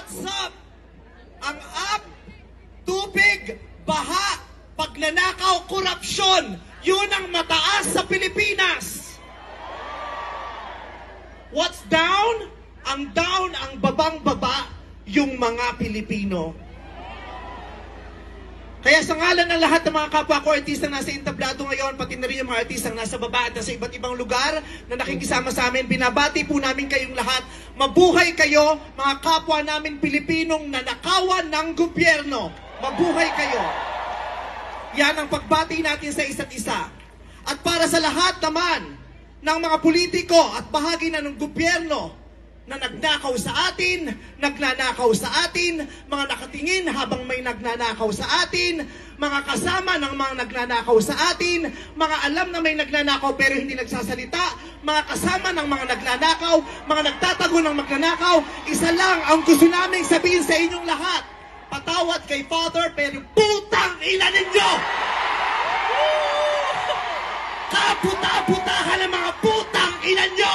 What's up? Ang up, tubig, baha, pagnanakaw, korupsyon, yun ang mataas sa Pilipinas. What's down? Ang down, ang babang-baba, yung mga Pilipino. Kaya sa ngalan ng lahat ng mga kapwa ko artistang nasa entablado ngayon, pati na rin yung mga artistang nasa baba at nasa iba't ibang lugar na nakikisama sa amin, binabati po namin kayong lahat. Mabuhay kayo, mga kapwa namin Pilipinong nanakawan ng gobyerno. Mabuhay kayo. Yan ang pagbati natin sa isa't isa. At para sa lahat naman ng mga politiko at bahagi na ng gobyerno na nagnakaw sa atin, nagnanakaw sa atin, mga nakatingin habang may nagnanakaw sa atin, mga kasama ng mga nagnanakaw sa atin, mga alam na may nagnanakaw pero hindi nagsasalita, mga kasama ng mga nagnanakaw, mga nagtatago ng magnanakaw, isa lang ang gusto naming sabihin sa inyong lahat. Patawad kay Father pero putang ina ninyo! Kaputa-putahan ng mga putang ina nyo!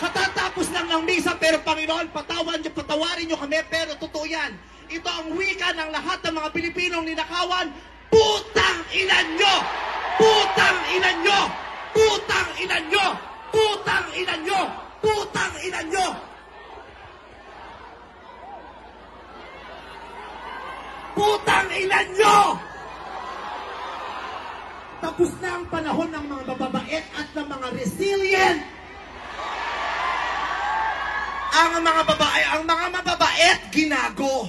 Katatapos lang ng misa, pero Panginoon, patawarin nyo kami, pero totoo yan. Ito ang wika ng lahat ng mga Pilipinong ninakawan, putang ina nyo! Putang ina nyo! Putang ina nyo! Putang ina nyo! Putang ina nyo! Putang ina nyo! Tapos na ang panahon ng mga mababait at ng mga resilient. Ang mga mababait, ginago.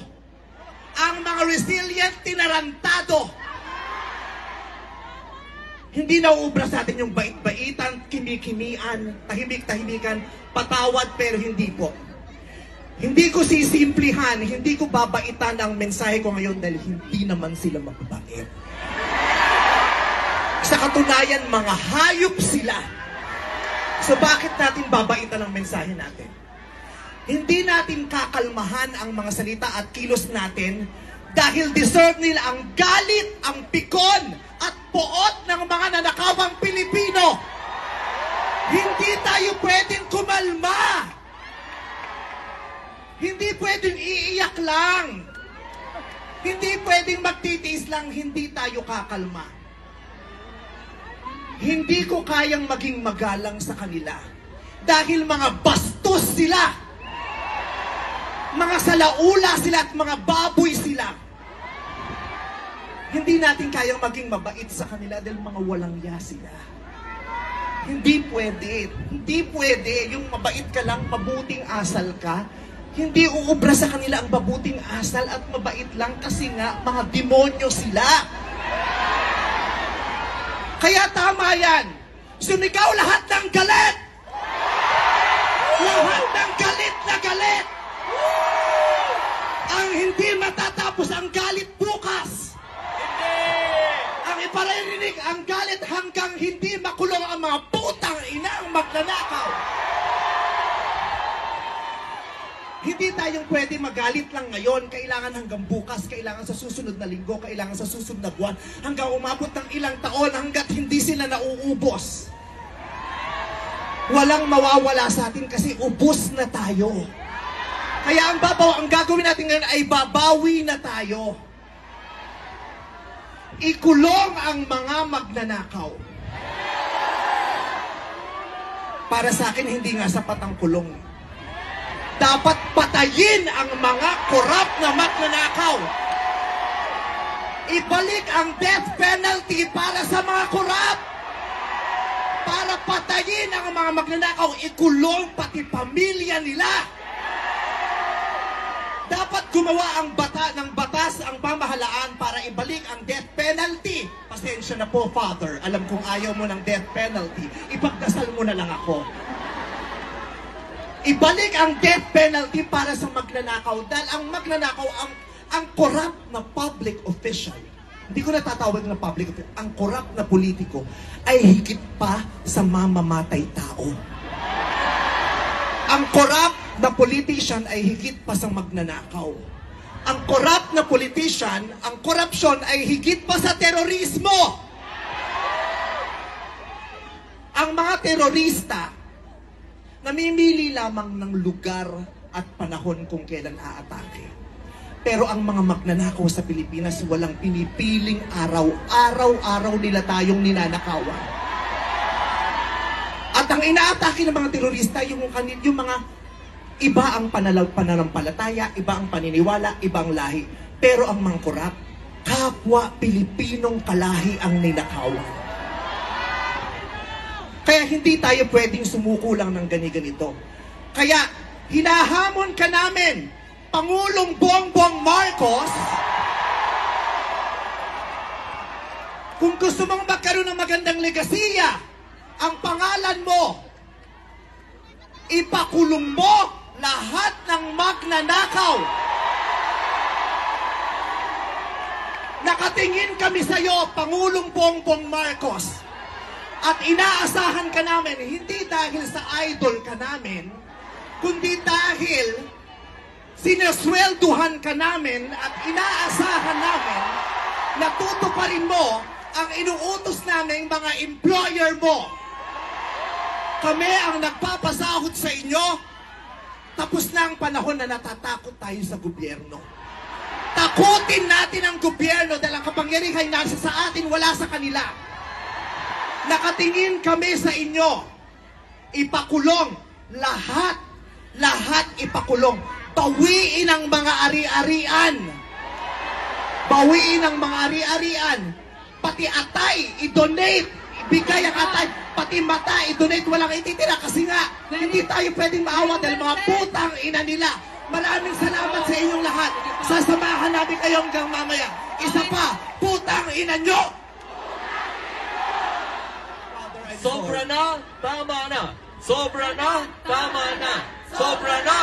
Ang mga resilient, tinarantado. Hindi nauubra sa atin yung bait-baitan, kimi-kimian, tahimik-tahimikan, patawad pero hindi po. Hindi ko sisimplihan, hindi ko babaitan ang mensahe ko ngayon dahil hindi naman sila mababait. Sa katunayan, mga hayop sila. So bakit natin babaitan ang mensahe natin? Hindi natin kakalmahan ang mga salita at kilos natin dahil deserve nila ang galit, ang pikon at poot ng mga nanakawang Pilipino. Hindi tayo pwedeng kumalma. Hindi pwedeng iiyak lang. Hindi pwedeng magtitiis lang, hindi tayo kakalma. Hindi ko kayang maging magalang sa kanila dahil mga bastos sila. Mga salaula sila at mga baboy sila. Hindi natin kayang maging mabait sa kanila dahil mga walang ya sila. Hindi pwede. Hindi pwede. Yung mabait ka lang, mabuting asal ka. Hindi uubra sa kanila ang mabuting asal at mabait lang kasi nga mga demonyo sila. Kaya tama yan. Sumigaw lahat ng galit. Lahat ng galit na galit. Ang hindi matatapos ang galit bukas. Ang iparirinig ang galit hanggang hindi makulong ang mga putang inang magnanakaw. Hindi tayong pwede magalit lang ngayon. Kailangan hanggang bukas, kailangan sa susunod na linggo, kailangan sa susunod na buwan, hanggang umabot ng ilang taon hanggat hindi sila nauubos. Walang mawawala sa atin kasi ubos na tayo. Kaya ang gagawin natin ngayon ay babawi na tayo. Ikulong ang mga magnanakaw. Para sa akin, hindi nga sapat ang kulong. Dapat patayin ang mga korap na magnanakaw. Ibalik ang death penalty para sa mga korap. Para patayin ang mga magnanakaw, ikulong pati pamilya nila. Dapat gumawa ang batas, ang pamahalaan para ibalik ang death penalty. Pasensya na po, Father. Alam kong ayaw mo ng death penalty. Ipagdasal mo na lang ako. Ibalik ang death penalty para sa magnanakaw. Dahil ang magnanakaw, ang corrupt na public official, hindi ko natatawag na public official, ang corrupt na politiko ay higit pa sa mamamatay tao. Ang corrupt na politician ay higit pa sa magnanakaw. Ang corrupt na politician, ang korupsyon ay higit pa sa terorismo. Ang mga terorista, namimili lamang ng lugar at panahon kung kailan aatake. Pero ang mga magnanakaw sa Pilipinas, walang pinipiling araw. Araw-araw nila tayong ninanakawan. At ang inaatake ng mga terorista, yung mga iba ang pananampalataya, iba ang paniniwala, ibang lahi. Pero ang mga korap, kapwa Pilipinong kalahi ang ninakawan. Kaya hindi tayo pwedeng sumuko lang ng ganito. Kaya hinahamon ka namin, Pangulong Bongbong Marcos, kung gusto mong magkaroon ng magandang legasiya, ang pangalan mo, ipakulong mo lahat ng magnanakaw. Nakatingin kami sa iyo, Pangulong Bongbong Marcos, at inaasahan ka namin, hindi dahil sa idol ka namin, kundi dahil sineswelduhan ka namin at inaasahan namin na tutuparin mo ang inuutos naming mga employer mo. Kami ang nagpapasahod sa inyo. Tapos na ang panahon na natatakot tayo sa gobyerno. Takutin natin ang gobyerno dahil ang kapangyarihan nasa sa atin, wala sa kanila. Nakatingin kami sa inyo. Ipakulong lahat ipakulong. Bawiin ang mga ari-arian. Bawiin ang mga ari-arian. Pati atay, i-donate. Ibigay ang atay. Pati mata, i-donate. Walang ititira kasi nga, hindi tayo pwedeng maawa dahil mga putang ina nila. Maraming salamat sa inyong lahat. Sasamahan namin kayo hanggang mamaya. Isa pa, putang ina nyo! Sobra na, tama na. Sobra na, tama na. Sobra na,